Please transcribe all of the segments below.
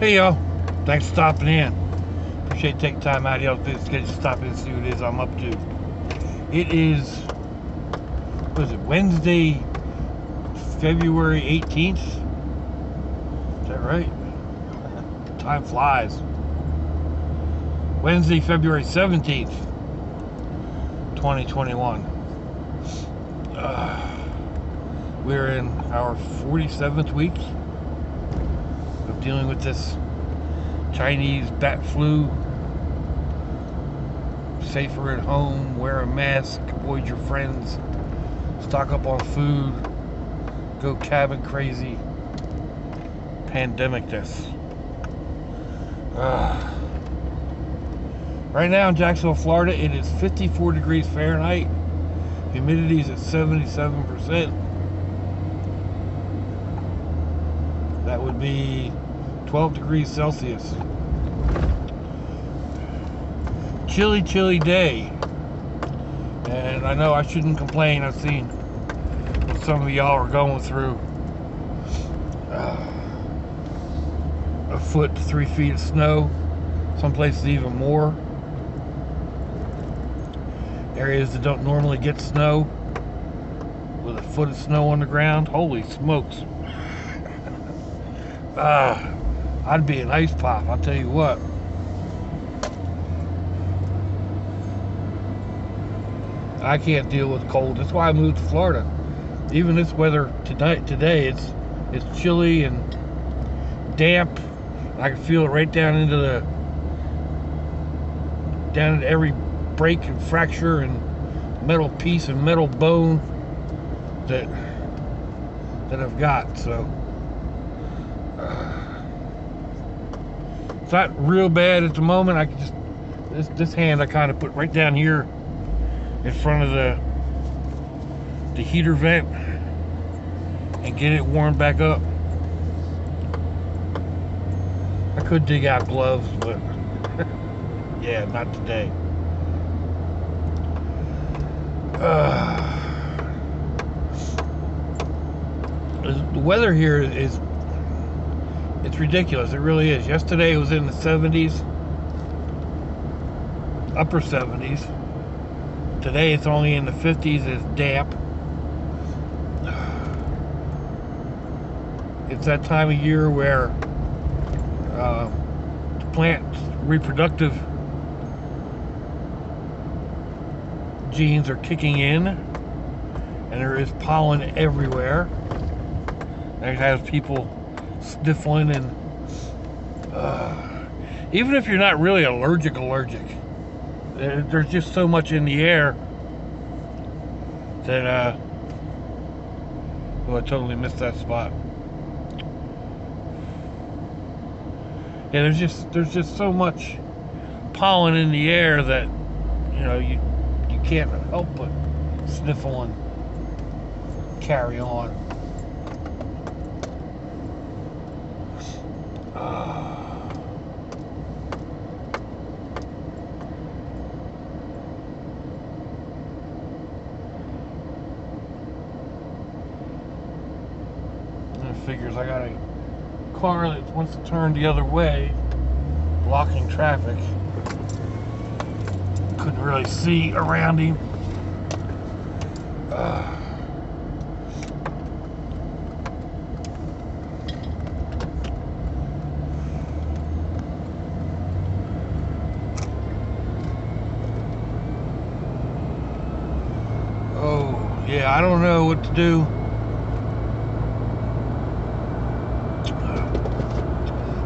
Hey y'all, thanks for stopping in. Appreciate you taking time out of y'all's busy schedule to stop in and see what it is I'm up to. It is, what is it, Wednesday, February 18th? Is that right? Time flies. Wednesday, February 17th, 2021. We're in our 47th week of dealing with this Chinese bat flu. Safer at home, wear a mask, avoid your friends, stock up on food, go cabin crazy. Pandemic this. Right now in Jacksonville, Florida, it is 54 degrees Fahrenheit. Humidity is at 77%. That would be 12 degrees Celsius. Chilly, chilly day. And I know I shouldn't complain. I've seen what some of y'all are going through. A foot to 3 feet of snow. Some places even more. Areas that don't normally get snow with a foot of snow on the ground. Holy smokes. I'd be an ice pop, I'll tell you what. I can't deal with cold. That's why I moved to Florida. Even this weather today, it's chilly and damp. I can feel it right down into every break and fracture and metal piece and metal bone that I've got. So it's not real bad at the moment. I can just this hand I kind of put right down here in front of the heater vent and get it warmed back up. I could dig out gloves, but yeah, not today. The weather here it's ridiculous. It really is. Yesterday it was in the 70s, upper 70s. Today it's only in the 50s. It's damp. It's that time of year where the plant's reproductive genes are kicking in, and there is pollen everywhere. And it has people sniffling, and even if you're not really allergic, there's just so much in the air that oh, I totally missed that spot. Yeah, there's just so much pollen in the air that you can't help but sniffle and carry on. Figures I got a car that wants to turn the other way, blocking traffic. Couldn't really see around him. Oh yeah, I don't know what to do.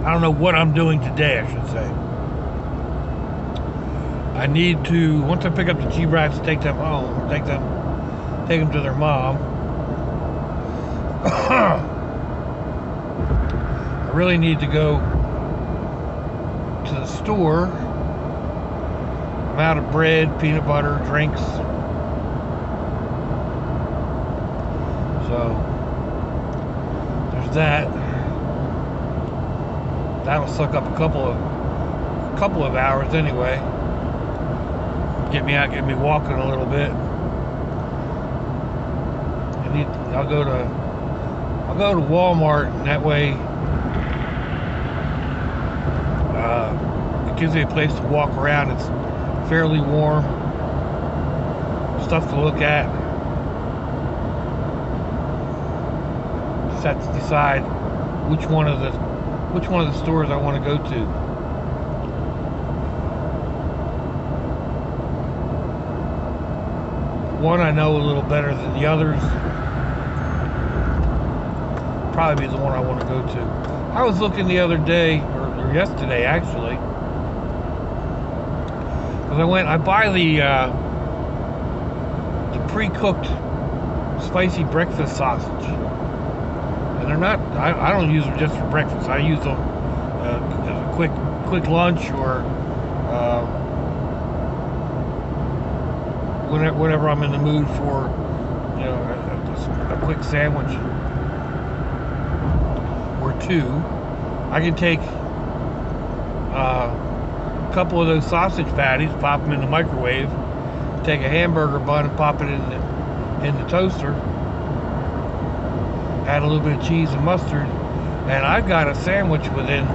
I don't know what I'm doing today, I should say. I need to, once I pick up the G-Brats, take them home, take them to their mom. I really need to go to the store. I'm out of bread, peanut butter, drinks. So there's that. That'll suck up a couple of hours anyway. Get me out, get me walking a little bit. I'll go to Walmart, and that way It gives me a place to walk around. It's fairly warm. Stuff to look at. Just have to decide which one of the stores I want to go to. One I know a little better than the others. Probably be the one I want to go to. I was looking the other day, or yesterday actually, because I buy the pre-cooked spicy breakfast sausage, and they're not. I don't use them just for breakfast. I use them as a quick lunch, or whenever I'm in the mood for, you know, a quick sandwich or two. I can take a couple of those sausage patties, pop them in the microwave, take a hamburger bun and pop it in the toaster, add a little bit of cheese and mustard, and I've got a sandwich within,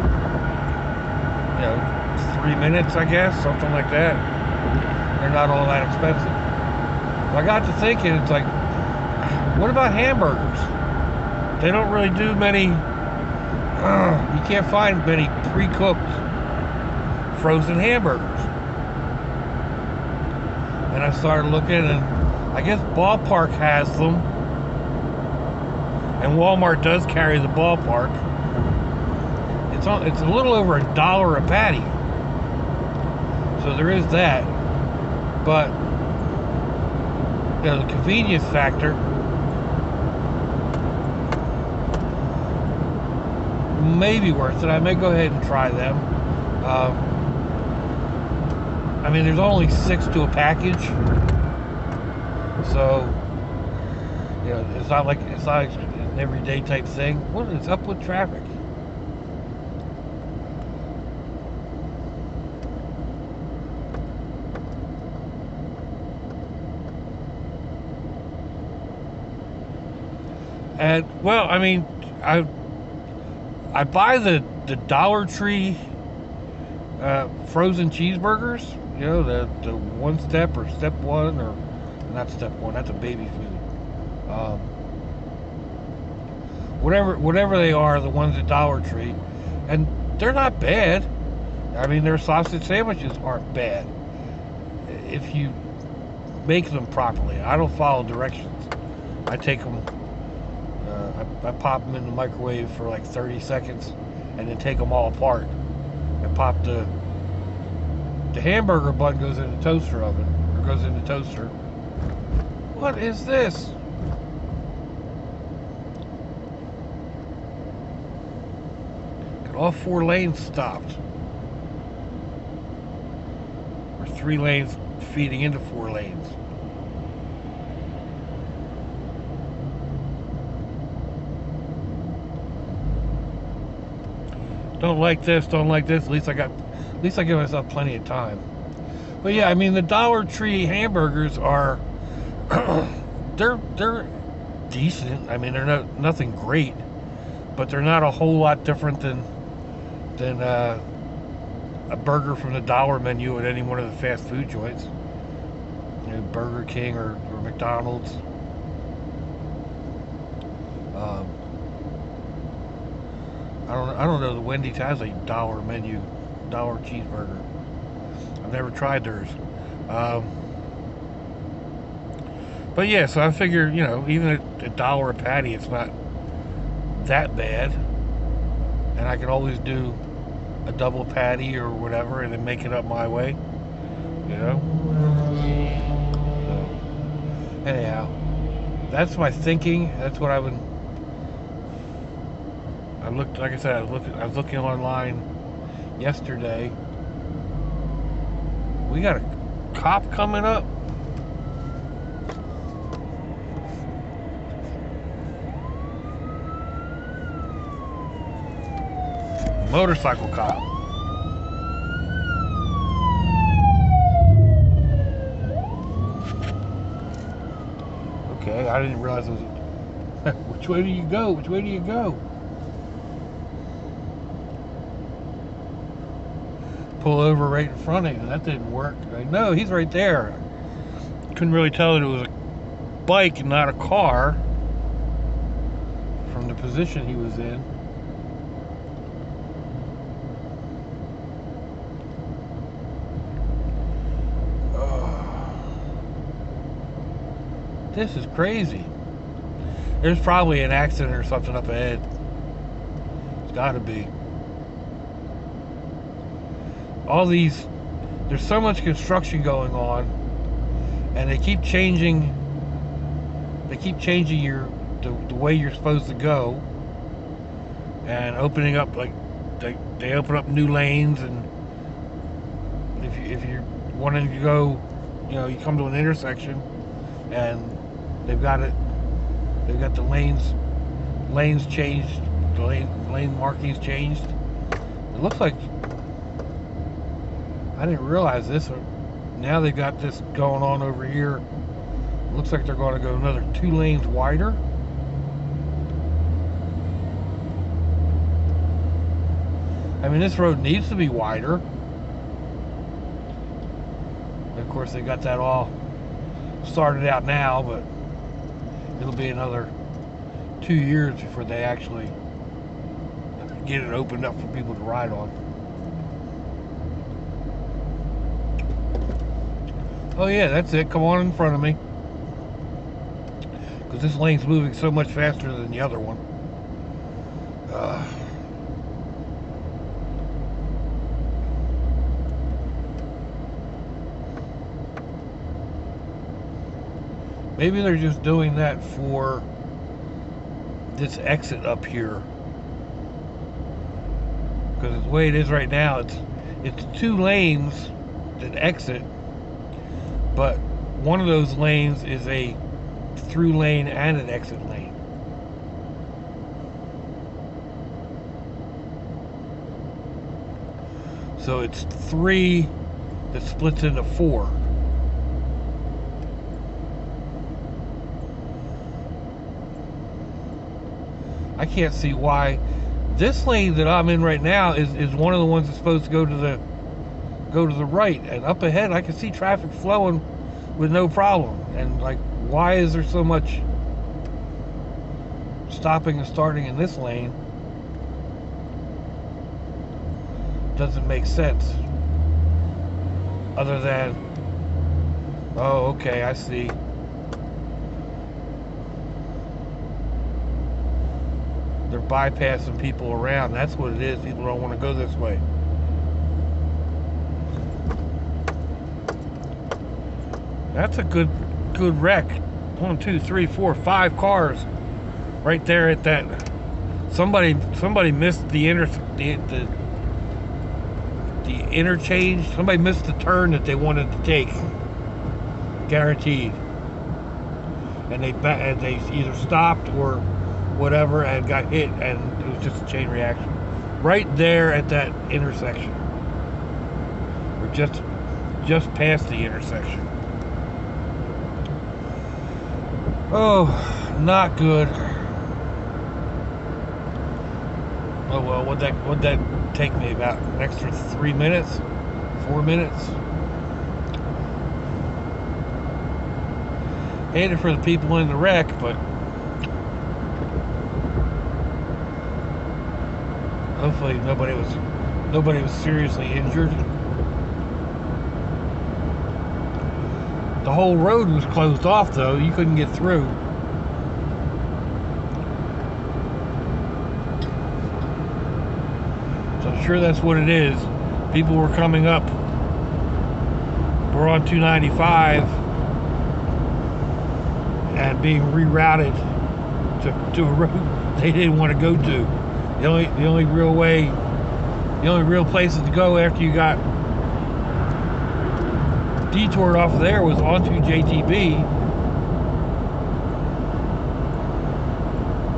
3 minutes, I guess, something like that. They're not all that expensive. I got to thinking, it's like, what about hamburgers? They don't really do many. You can't find many pre-cooked frozen hamburgers. And I started looking, and I guess Ballpark has them, and Walmart does carry the Ballpark. It's a little over $1 a patty, so there is that. But the convenience factor may be worth it. I may go ahead and try them. I mean, there's only 6 to a package, so it's not like an everyday type thing. What is up with traffic? And well, I mean, I buy the Dollar Tree frozen cheeseburgers. The one step or step one, or not step one. That's a baby food. Whatever they are, the ones at Dollar Tree, and they're not bad. I mean, their sausage sandwiches aren't bad if you make them properly. I don't follow directions. I take them. I pop them in the microwave for like 30 seconds and then take them all apart and pop the hamburger bun goes in the toaster oven, or goes in the toaster. What is this? Got all 4 lanes stopped, or 3 lanes feeding into 4 lanes. Don't like this, don't like this. At least I give myself plenty of time. But yeah, I mean, the Dollar Tree hamburgers are they're decent. I mean, they're nothing great, but they're not a whole lot different than a burger from the dollar menu at any one of the fast food joints. Burger King or McDonald's. I don't know. The Wendy's has a dollar menu, dollar cheeseburger. I've never tried theirs. But yeah, so I figure, even at $1 a patty, it's not that bad. And I can always do a double patty or whatever and then make it up my way. So, anyhow, that's my thinking. That's what like I said, I was looking online yesterday. We got a cop coming up. Motorcycle cop. Okay, I didn't realize it was. Which way do you go? Which way do you go? pull over right in front of him. That didn't work. Like, no, he's right there. Couldn't really tell that it was a bike and not a car from the position he was in. This is crazy. There's probably an accident or something up ahead. It's gotta be. All these, there's so much construction going on, and they keep changing the way you're supposed to go, and opening up, like, they open up new lanes, and if you're wanting to go, you know, you come to an intersection, and they've got the lanes changed, the lane markings changed. It looks like, I didn't realize this, now they've got this going on over here. It looks like they're going to go another 2 lanes wider. I mean, this road needs to be wider. Of course, they got that all started out now, but it'll be another 2 years before they actually get it opened up for people to ride on. Oh yeah, that's it. Come on in front of me. Because this lane's moving so much faster than the other one. Maybe they're just doing that for this exit up here. Because the way it is right now, it's 2 lanes that exit, but one of those lanes is a through lane and an exit lane. So it's 3 that splits into 4. I can't see why this lane that I'm in right now is one of the ones that's supposed to go to the right, and up ahead I can see traffic flowing with no problem. And like, why is there so much stopping and starting in this lane? Doesn't make sense. Other than, oh, okay, I see. They're bypassing people around. That's what it is. People don't want to go this way. That's a good wreck. 1, 2, 3, 4, 5 cars right there at that. Somebody missed the interchange. Somebody missed the turn that they wanted to take. Guaranteed. And they either stopped or whatever and got hit, and it was just a chain reaction right there at that intersection, or just past the intersection. Oh, not good. Oh well, what'd that take me? About an extra 3 minutes, 4 minutes. Hated for the people in the wreck, but hopefully nobody was seriously injured. The whole road was closed off though. You couldn't get through. So I'm sure that's what it is. People were coming up. We're on 295 and being rerouted to a road they didn't want to go to. The only real places to go after you got detoured off of there was onto JTB,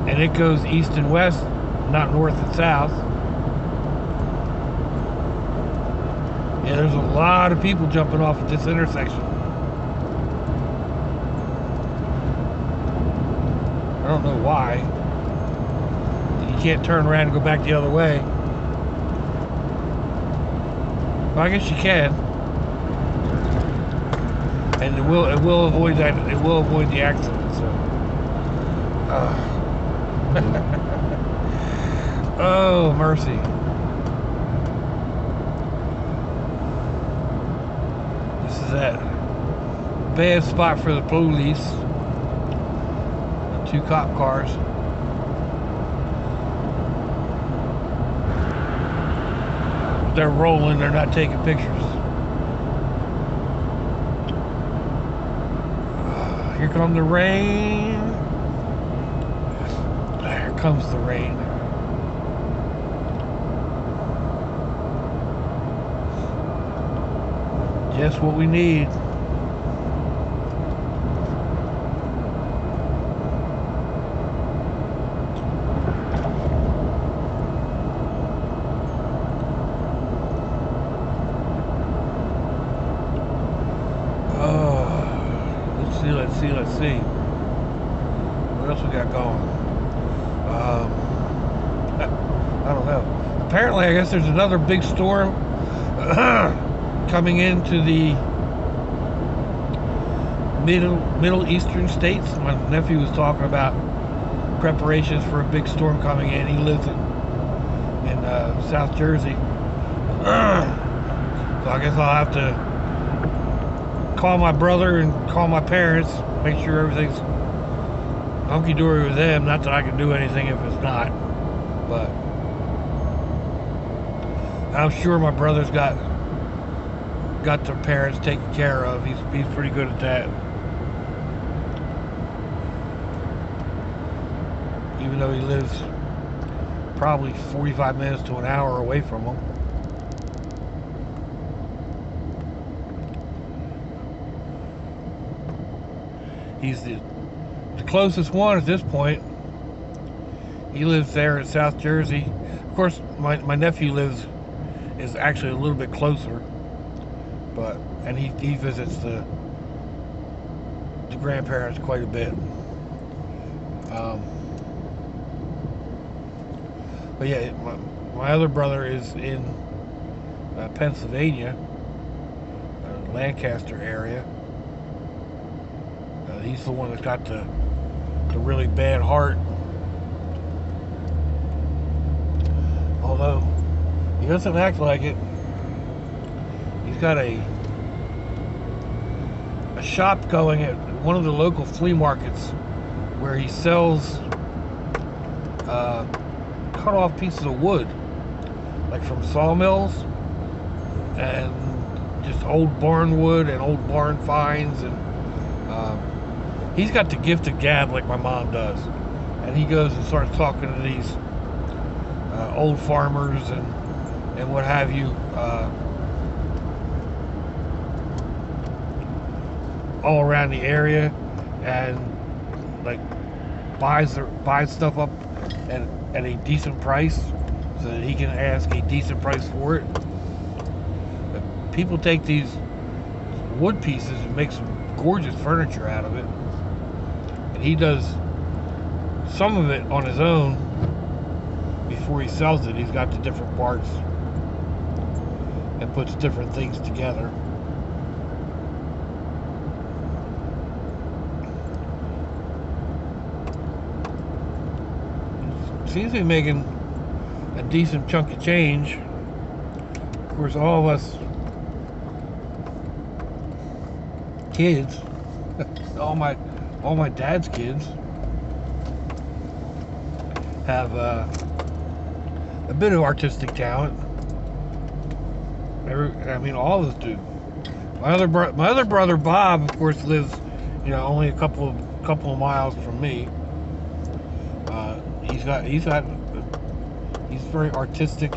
and it goes east and west, not north and south. Yeah, there's a lot of people jumping off at this intersection. I don't know why. You can't turn around and go back the other way. Well, I guess you can, and it will avoid that. It will avoid the accident. So, oh mercy! This is that bad spot for the police. Two cop cars. They're rolling, they're not taking pictures. Here comes the rain. Here comes the rain. Just what we need. Let's see. What else we got going? I don't know. Apparently, I guess there's another big storm coming into the Middle Eastern states. My nephew was talking about preparations for a big storm coming in. He lives in South Jersey. So I guess I'll have to call my brother and call my parents, make sure everything's hunky-dory with them. Not that I can do anything if it's not, but I'm sure my brother's got their parents taken care of. He's pretty good at that, even though he lives probably 45 minutes to an hour away from them. He's the closest one at this point. He lives there in South Jersey. Of course, my nephew is actually a little bit closer, and he visits the grandparents quite a bit. But yeah, my other brother is in Pennsylvania, Lancaster area. He's the one that's got the really bad heart. Although he doesn't act like it. He's got a shop going at one of the local flea markets where he sells cut off pieces of wood, like from sawmills, and just old barn wood and old barn finds. And he's got the gift of gab like my mom does, and he goes and starts talking to these old farmers and what have you, all around the area, and like buys stuff up at a decent price so that he can ask a decent price for it. But people take these wood pieces and make some gorgeous furniture out of it, and he does some of it on his own before he sells it. He's got the different parts and puts different things together. Seems to be making a decent chunk of change. Of course, all of us kids, all my dad's kids have a bit of artistic talent. I mean, all of us do. My other brother Bob, of course, lives, only a couple of miles from me. He's very artistic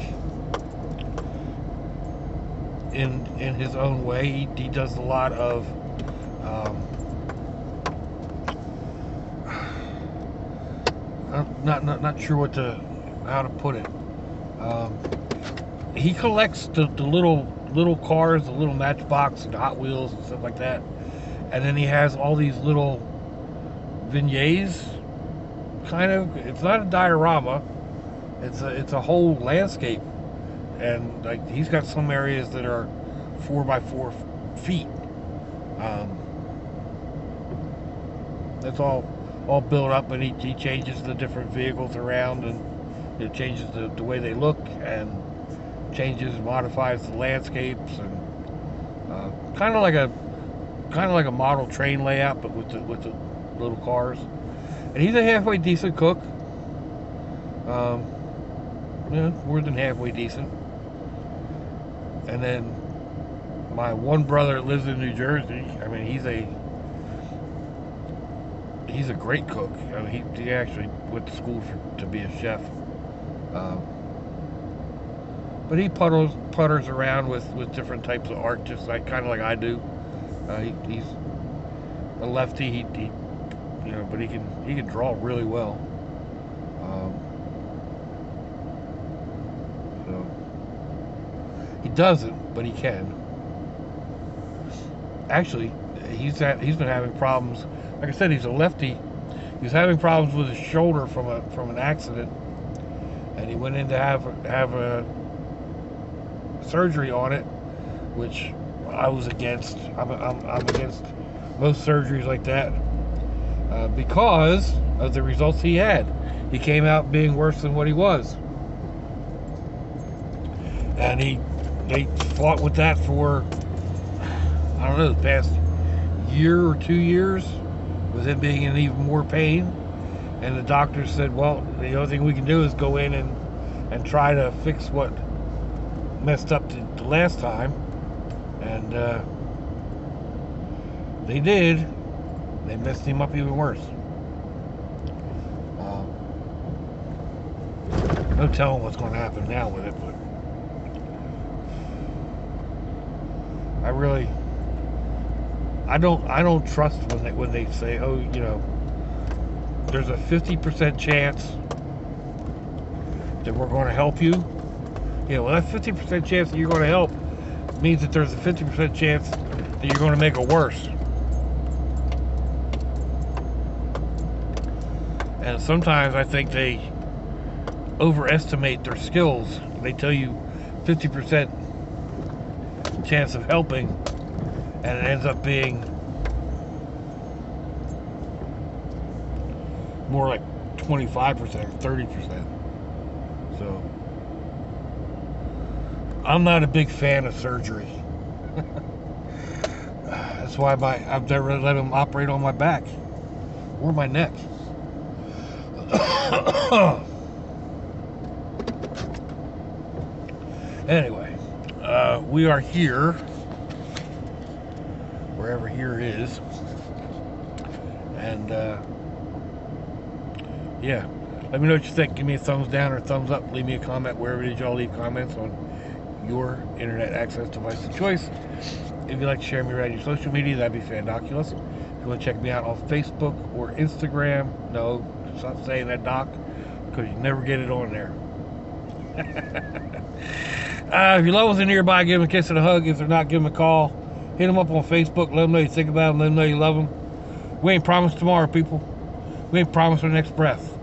in his own way. He does a lot of not sure how to put it. He collects the little cars, the little Matchbox and Hot Wheels and stuff like that, and then he has all these little vignettes. Kind of, it's not a diorama. It's a whole landscape, and like he's got some areas that are 4x4 feet. That's all built up, and he changes the different vehicles around, and it changes the way they look, and modifies the landscapes, and kind of like a model train layout, but with the little cars. And he's a halfway decent cook. More than halfway decent. And then my one brother that lives in New Jersey, I mean, he's a great cook. I mean, he actually went to school to be a chef. But he putters around with different types of art, just kind of like I do. He's a lefty. But he can draw really well. So he doesn't, but he can. Actually, he's been having problems. Like I said, he's a lefty. He's having problems with his shoulder from an accident, and he went in to have a surgery on it, which I was against. I'm against most surgeries like that because of the results he had. He came out being worse than what he was, and they fought with that for, I don't know, the past year or 2 years, with him being in even more pain. And the doctor said, well, the only thing we can do is go in and try to fix what messed up the last time. And they did. They messed him up even worse. No telling what's going to happen now with it, but I don't trust when they say, oh, there's a 50% chance that we're going to help you. Well, that 50% chance that you're going to help means that there's a 50% chance that you're going to make it worse. And sometimes I think they overestimate their skills. They tell you 50% chance of helping, and it ends up being more like 25% or 30%. So I'm not a big fan of surgery. That's why I've never let them operate on my back or my neck. Anyway, we are here, wherever here is, and yeah, let me know what you think. Give me a thumbs down or thumbs up. Leave me a comment wherever it is y'all leave comments on your internet access device of choice. If you'd like to share me around your social media, that'd be fandoculous. If you want to check me out on Facebook or Instagram, no, stop saying that, Doc, because you never get it on there. If your loved ones are nearby, give them a kiss and a hug. If they're not, give them a call. Hit them up on Facebook. Let them know you think about them. Let them know you love them. We ain't promised tomorrow, people. We ain't promised our next breath.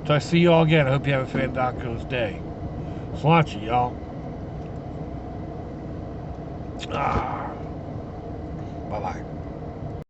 Till I see you all again, I hope you have a fandoculous day. Sláinte, y'all. Bye-bye.